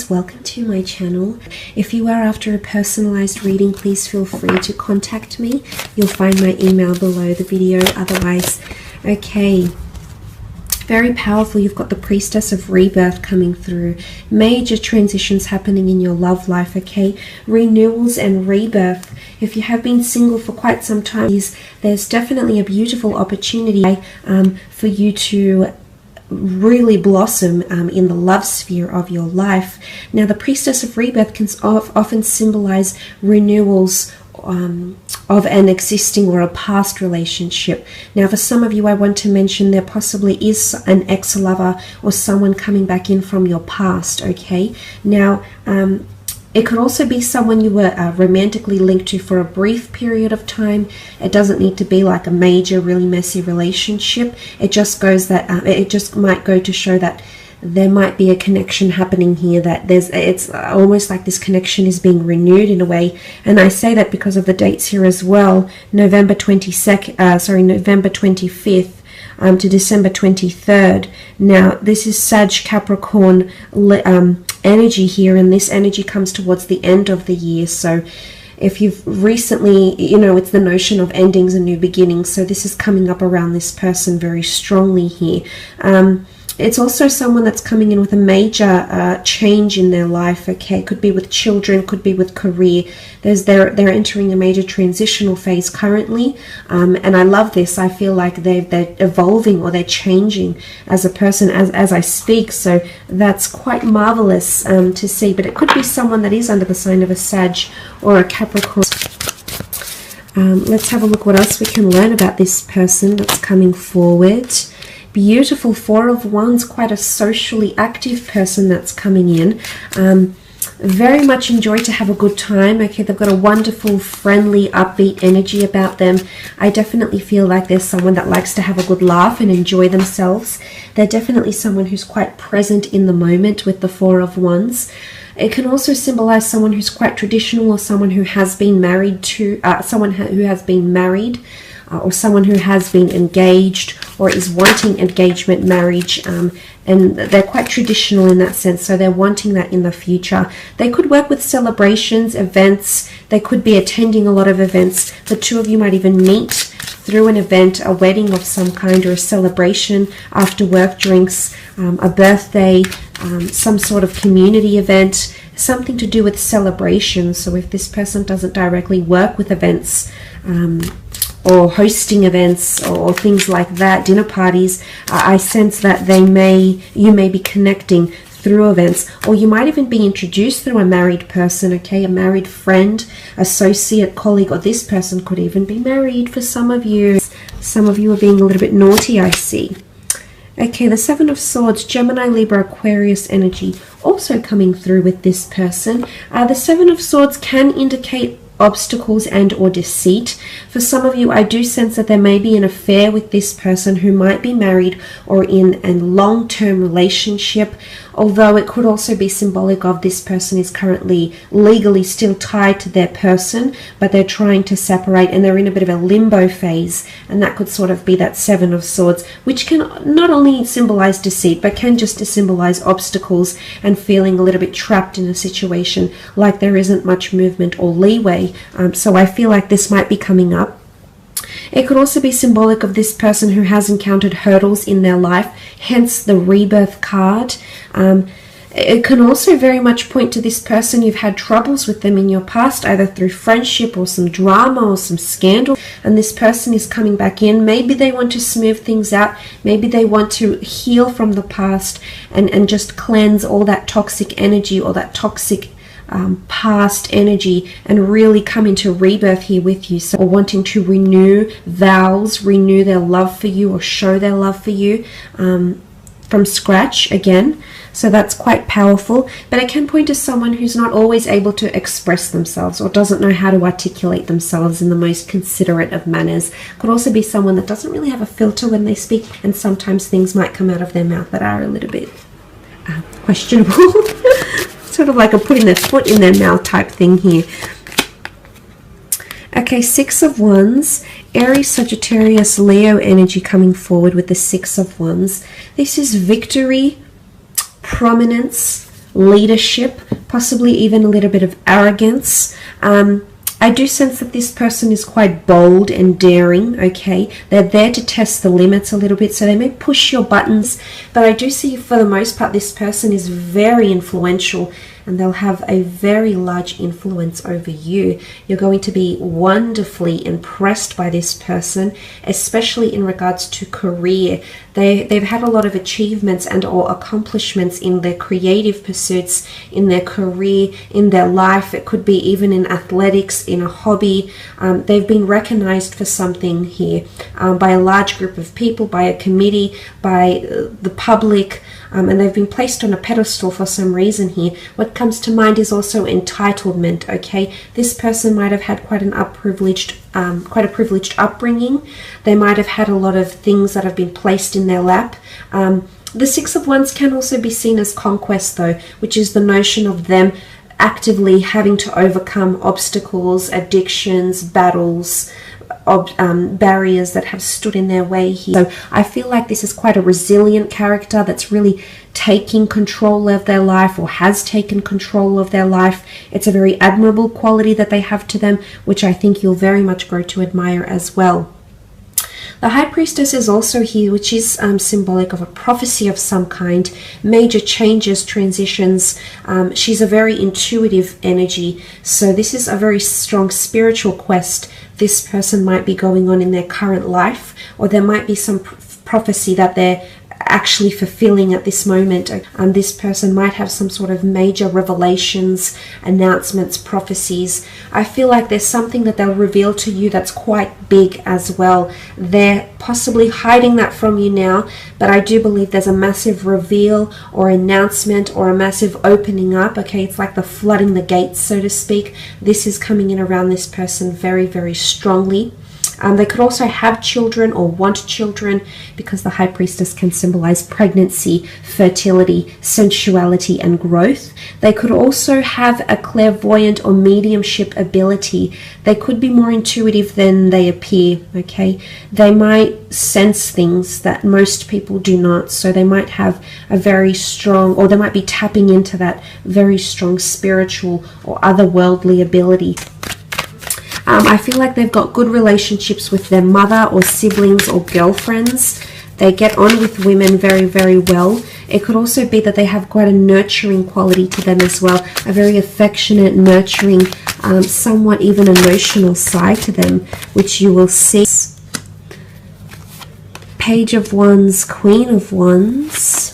Welcome to my channel. If you are after a personalized reading, please feel free to contact me. You'll find my email below the video. Otherwise, okay, very powerful. You've got the Priestess of Rebirth coming through. Major transitions happening in your love life, okay? Renewals and rebirth. If you have been single for quite some time, there's definitely a beautiful opportunity for you to really blossom in the love sphere of your life. Now, the Priestess of Rebirth can often symbolize renewals of an existing or a past relationship. Now, for some of you, I want to mention there possibly is an ex-lover or someone coming back in from your past, okay? Now, it could also be someone you were romantically linked to for a brief period of time. It doesn't need to be like a major, really messy relationship. It just goes that it just might go to show that there might be a connection happening here. That it's almost like this connection is being renewed in a way. And I say that because of the dates here as well. November 25th. To December 23rd. Now, this is Sag Capricorn energy here, and this energy comes towards the end of the year. So if you've recently, it's the notion of endings and new beginnings. So this is coming up around this person very strongly here. It's also someone that's coming in with a major change in their life, okay? Could be with children, could be with career. They're entering a major transitional phase currently, and I love this. I feel like they're evolving or they're changing as a person as I speak, so that's quite marvelous to see. But it could be someone that is under the sign of a Sag or a Capricorn. Let's have a look what else we can learn about this person that's coming forward. Beautiful Four of Wands, quite a socially active person that's coming in. Very much enjoy to have a good time. Okay, they've got a wonderful, friendly, upbeat energy about them. I definitely feel like there's someone that likes to have a good laugh and enjoy themselves. They're definitely someone who's quite present in the moment with the Four of Wands. It can also symbolize someone who's quite traditional, or someone who has been married to, or someone who has been engaged or is wanting engagement, marriage, and they're quite traditional in that sense, so they're wanting that in the future. They could work with celebrations, events. They could be attending a lot of events. The two of you might even meet through an event, a wedding of some kind, or a celebration, after work drinks, a birthday, some sort of community event, something to do with celebration. So if this person doesn't directly work with events, or hosting events or things like that, dinner parties, I sense that you may be connecting through events, or you might even be introduced through a married person, okay, a married friend, associate, colleague, or this person could even be married for some of you. Some of you are being a little bit naughty, I see. Okay, the Seven of Swords, Gemini, Libra, Aquarius energy also coming through with this person. The Seven of Swords can indicate obstacles and or deceit. For some of you, I do sense that there may be an affair with this person who might be married or in a long-term relationship, although it could also be symbolic of this person is currently legally still tied to their person, but they're trying to separate and they're in a bit of a limbo phase, and that could sort of be that Seven of Swords, which can not only symbolize deceit, but can just symbolize obstacles and feeling a little bit trapped in a situation, like there isn't much movement or leeway. So I feel like this might be coming up. It could also be symbolic of this person who has encountered hurdles in their life, hence the Rebirth card. It can also very much point to this person. You've had troubles with them in your past, either through friendship or some drama or some scandal, and this person is coming back in. Maybe they want to smooth things out. Maybe they want to heal from the past and just cleanse all that toxic energy or that toxic past energy and really come into rebirth here with you. So, or wanting to renew vows, renew their love for you, or show their love for you from scratch again. So that's quite powerful, but it can point to someone who's not always able to express themselves or doesn't know how to articulate themselves in the most considerate of manners. Could also be someone that doesn't really have a filter when they speak, and sometimes things might come out of their mouth that are a little bit questionable. Sort of like a putting their foot in their mouth type thing here. Okay, Six of Wands, Aries, Sagittarius, Leo energy coming forward with the Six of Wands. This is victory, prominence, leadership, possibly even a little bit of arrogance. I do sense that this person is quite bold and daring, okay? They're there to test the limits a little bit, so they may push your buttons, but I do see for the most part this person is very influential, and they'll have a very large influence over you. You're going to be wonderfully impressed by this person, especially in regards to career. They've had a lot of achievements and or accomplishments in their creative pursuits, in their career, in their life. It could be even in athletics, in a hobby. They've been recognized for something here by a large group of people, by a committee, by the public, and they've been placed on a pedestal for some reason here. What comes to mind is also entitlement, okay? This person might have had quite a privileged upbringing. They might have had a lot of things that have been placed in their lap. The Six of Wands can also be seen as conquest though, which is the notion of them actively having to overcome obstacles, addictions, battles, barriers that have stood in their way here. So I feel like this is quite a resilient character that's really taking control of their life, or has taken control of their life. It's a very admirable quality that they have to them, which I think you'll very much grow to admire as well. The High Priestess is also here, which is symbolic of a prophecy of some kind, major changes, transitions. She's a very intuitive energy, so this is a very strong spiritual quest this person might be going on in their current life, or there might be some prophecy that they're actually fulfilling at this moment. This person might have some sort of major revelations, announcements, prophecies. I feel like there's something that they'll reveal to you that's quite big as well. They're possibly hiding that from you now, but I do believe there's a massive reveal or announcement or a massive opening up, okay? It's like the flooding the gates, so to speak. This is coming in around this person very, very strongly. They could also have children or want children, because the High Priestess can symbolize pregnancy, fertility, sensuality, and growth. They could also have a clairvoyant or mediumship ability. They could be more intuitive than they appear, okay? They might sense things that most people do not, so they might have a very strong, or they might be tapping into that very strong spiritual or otherworldly ability. I feel like they've got good relationships with their mother or siblings or girlfriends. They get on with women very, very well. It could also be that they have quite a nurturing quality to them as well, a very affectionate, nurturing, somewhat even emotional side to them, which you will see. Page of Wands, Queen of Wands,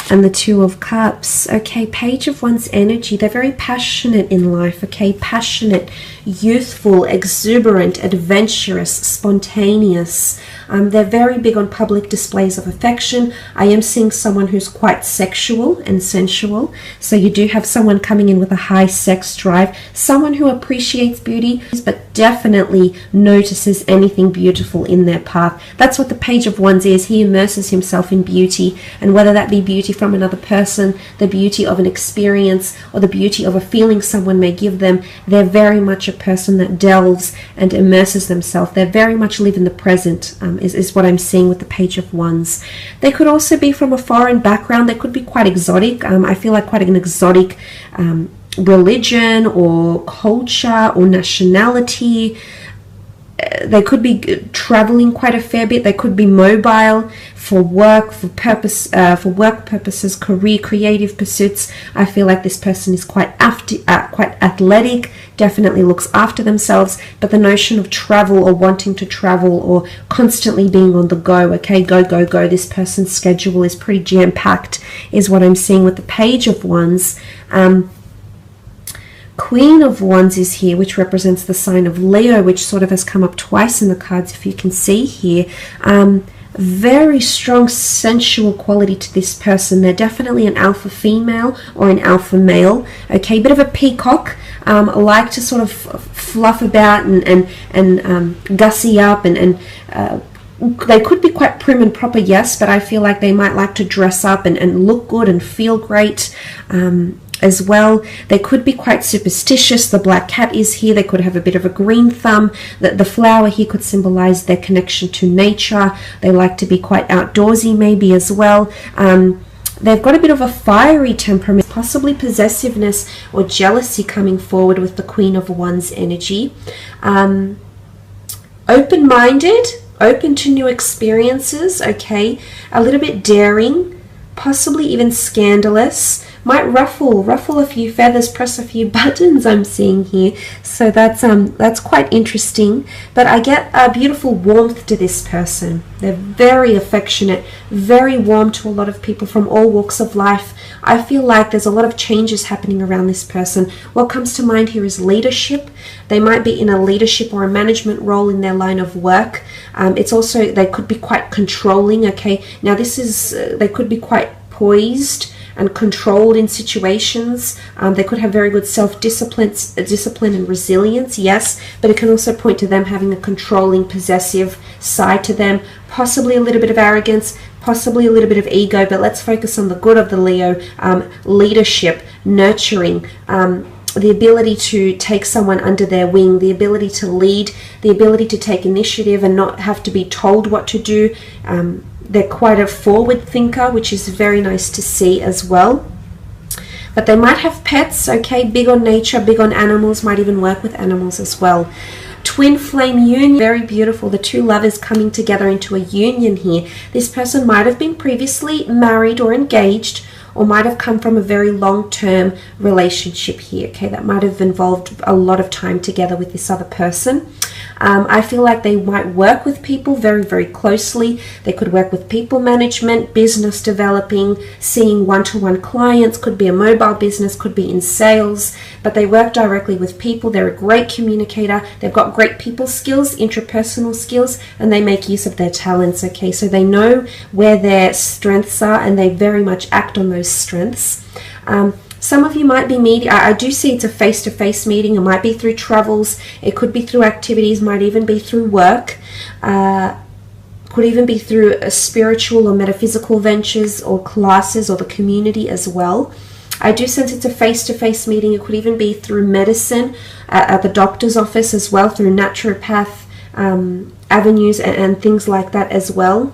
and the Two of Cups. Okay, Page of Wands energy. They're very passionate in life, okay? Passionate, youthful, exuberant, adventurous, spontaneous. They're very big on public displays of affection. I am seeing someone who's quite sexual and sensual. So you do have someone coming in with a high sex drive. Someone who appreciates beauty, but definitely notices anything beautiful in their path. That's what the Page of Wands is. He immerses himself in beauty, and whether that be beauty from another person, the beauty of an experience, or the beauty of a feeling someone may give them, they're very much a person that delves and immerses themselves. They very much live in the present, is what I'm seeing with the Page of Wands. They could also be from a foreign background. They could be quite exotic. I feel like quite an exotic religion or culture or nationality. They could be traveling quite a fair bit. They could be mobile for work, for work purposes, career, creative pursuits. I feel like this person is quite athletic, definitely looks after themselves, but the notion of travel or wanting to travel or constantly being on the go, okay, go, go, go. This person's schedule is pretty jam-packed, is what I'm seeing with the Page of Wands. Queen of Wands is here, which represents the sign of Leo, which sort of has come up twice in the cards, if you can see here. Very strong sensual quality to this person. They're definitely an alpha female or an alpha male. Okay, bit of a peacock. Like to sort of fluff about and gussy up and they could be quite prim and proper, yes, but I feel like they might like to dress up and look good and feel great as well. They could be quite superstitious. The black cat is here. They could have a bit of a green thumb. The flower here could symbolize their connection to nature. They like to be quite outdoorsy maybe as well. They've got a bit of a fiery temperament, possibly possessiveness or jealousy coming forward with the Queen of Wands energy. Open-minded, open to new experiences, okay? A little bit daring, possibly even scandalous. Might ruffle a few feathers, press a few buttons, I'm seeing here. So that's quite interesting. But I get a beautiful warmth to this person. They're very affectionate, very warm to a lot of people from all walks of life. I feel like there's a lot of changes happening around this person. What comes to mind here is leadership. They might be in a leadership or a management role in their line of work. It's also, they could be quite controlling, okay? Now this is, they could be quite poised and controlled in situations. They could have very good self-discipline and resilience, yes, but it can also point to them having a controlling, possessive side to them, possibly a little bit of arrogance, possibly a little bit of ego, but let's focus on the good of the Leo. Leadership, nurturing, the ability to take someone under their wing, the ability to lead, the ability to take initiative and not have to be told what to do. They're quite a forward thinker, which is very nice to see as well. But they might have pets, okay, big on nature, big on animals, might even work with animals as well. Twin flame union, very beautiful. The two lovers coming together into a union here. This person might have been previously married or engaged, or might have come from a very long-term relationship here, okay, that might have involved a lot of time together with this other person. I feel like they might work with people very, very closely. They could work with people management, business developing, seeing one-to-one clients, could be a mobile business, could be in sales, but they work directly with people. They're a great communicator. They've got great people skills, intrapersonal skills, and they make use of their talents, okay? So they know where their strengths are and they very much act on those strengths. Some of you might be meeting, I do see it's a face-to-face meeting. It might be through travels, it could be through activities, might even be through work, could even be through spiritual or metaphysical ventures or classes or the community as well. I do sense it's a face-to-face meeting. It could even be through medicine, at the doctor's office as well, through naturopath avenues and things like that as well.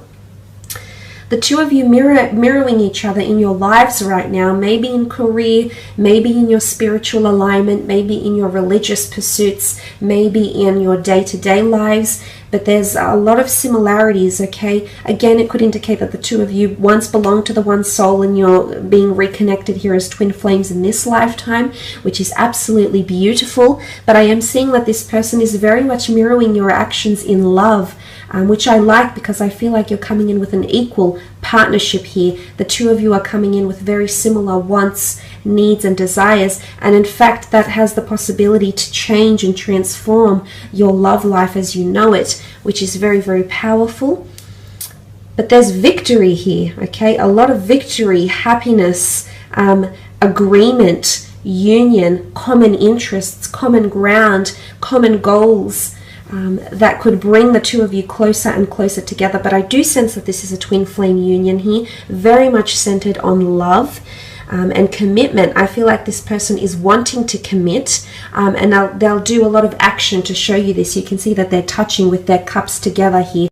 The two of you mirroring each other in your lives right now, maybe in career, maybe in your spiritual alignment, maybe in your religious pursuits, maybe in your day-to-day lives, but there's a lot of similarities, okay? Again, it could indicate that the two of you once belonged to the one soul and you're being reconnected here as twin flames in this lifetime, which is absolutely beautiful. But I am seeing that this person is very much mirroring your actions in love, which I like because I feel like you're coming in with an equal partnership here. The two of you are coming in with very similar wants, needs and desires, and in fact that has the possibility to change and transform your love life as you know it, which is very, very powerful. But there's victory here, okay? A lot of victory, happiness, agreement, union, common interests, common ground, common goals, that could bring the two of you closer and closer together. But I do sense that this is a twin flame union here, very much centered on love and commitment. I feel like this person is wanting to commit, and they'll do a lot of action to show you this. You can see that they're touching with their cups together here.